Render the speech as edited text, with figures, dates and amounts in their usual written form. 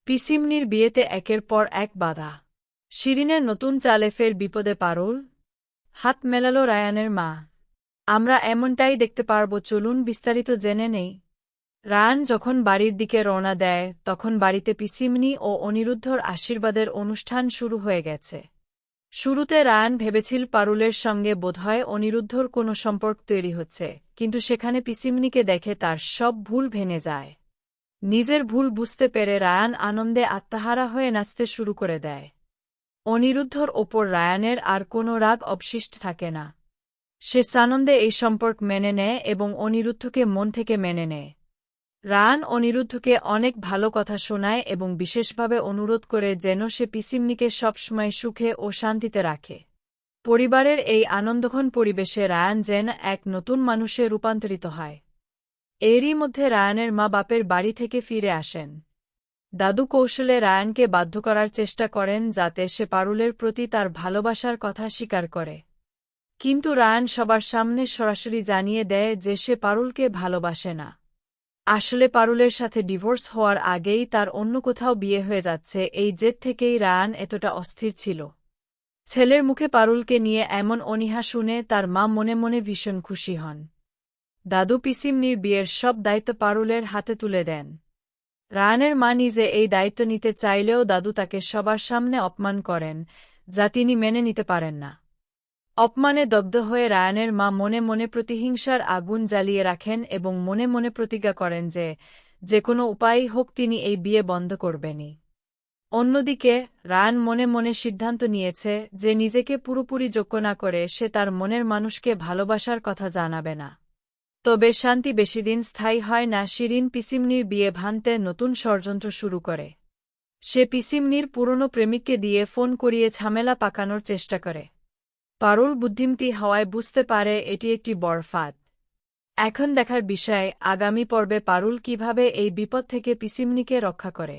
পিসিমনির বিয়েতে একের পর এক বাধা। শিরিনের নতুন চালে ফের বিপদে পারুল। হাত মেলাল রায়ানের মা। আমরা এমনটাই দেখতে পারব, চলুন বিস্তারিত জেনে নেই। রায়ান যখন বাড়ির দিকে রওনা দেয় তখন বাড়িতে পিসিমনি ও অনিরুদ্ধর আশীর্বাদের অনুষ্ঠান শুরু হয়ে গেছে। শুরুতে রায়ান ভেবেছিল পারুলের সঙ্গে বোধহয় অনিরুদ্ধর কোনো সম্পর্ক তৈরি হচ্ছে, কিন্তু সেখানে পিসিমনিকে দেখে তার সব ভুল ভেঙে যায়। নিজের ভুল বুঝতে পেরে রায়ান আনন্দে আত্মহারা হয়ে নাচতে শুরু করে দেয়। অনিরুদ্ধর ওপর রায়ানের আর কোনো রাগ অবশিষ্ট থাকে না। সে সানন্দে এই সম্পর্ক মেনে নেয় এবং অনিরুদ্ধকে মন থেকে মেনে নেয়। রায়ান অনিরুদ্ধকে অনেক ভালো কথা শোনায় এবং বিশেষভাবে অনুরোধ করে যেন সে পিসিমনিকে সবসময় সুখে ও শান্তিতে রাখে। পরিবারের এই আনন্দঘন পরিবেশে রায়ান যেন এক নতুন মানুষে রূপান্তরিত হয়। এরই মধ্যে রায়ানের মা বাপের বাড়ি থেকে ফিরে আসেন। দাদু কৌশলে রায়ানকে বাধ্য করার চেষ্টা করেন যাতে সে পারুলের প্রতি তার ভালোবাসার কথা স্বীকার করে। কিন্তু রায়ান সবার সামনে সরাসরি জানিয়ে দেয় যে সে পারুলকে ভালোবাসে না। আসলে পারুলের সাথে ডিভোর্স হওয়ার আগেই তার অন্য কোথাও বিয়ে হয়ে যাচ্ছে। এই জেদ থেকেই রায়ান এতটা অস্থির ছিল। ছেলের মুখে পারুলকে নিয়ে এমন অনীহা শুনে তার মা মনে মনে ভীষণ খুশি হন। দাদু পিসিমনির বিয়ের সব দায়িত্ব পারুলের হাতে তুলে দেন। রায়ানের মা নিজে এই দায়িত্ব নিতে চাইলেও দাদু তাকে সবার সামনে অপমান করেন, যা তিনি মেনে নিতে পারেন না। অপমানে দগ্ধ হয়ে রায়ানের মা মনে মনে প্রতিহিংসার আগুন জ্বালিয়ে রাখেন এবং মনে মনে প্রতিজ্ঞা করেন যে কোনো উপায়ই হোক তিনি এই বিয়ে বন্ধ করবেনই। অন্যদিকে রায়ান মনে মনে সিদ্ধান্ত নিয়েছে যে নিজেকে পুরোপুরি যোগ্য না করে সে তার মনের মানুষকে ভালোবাসার কথা জানাবে না। তবে শান্তি বেশিদিন স্থায়ী হয় না। শিরিন পিসিমনির বিয়ে ভাঙতে নতুন ষড়যন্ত্র শুরু করে। সে পিসিমনির পুরনো প্রেমিককে দিয়ে ফোন করিয়ে ঝামেলা পাকানোর চেষ্টা করে। পারুল বুদ্ধিমতী হওয়ায় বুঝতে পারে এটি একটি বড় ফাঁদ। এখন দেখার বিষয় আগামী পর্বে পারুল কিভাবে এই বিপদ থেকে পিসিমনিকে রক্ষা করে।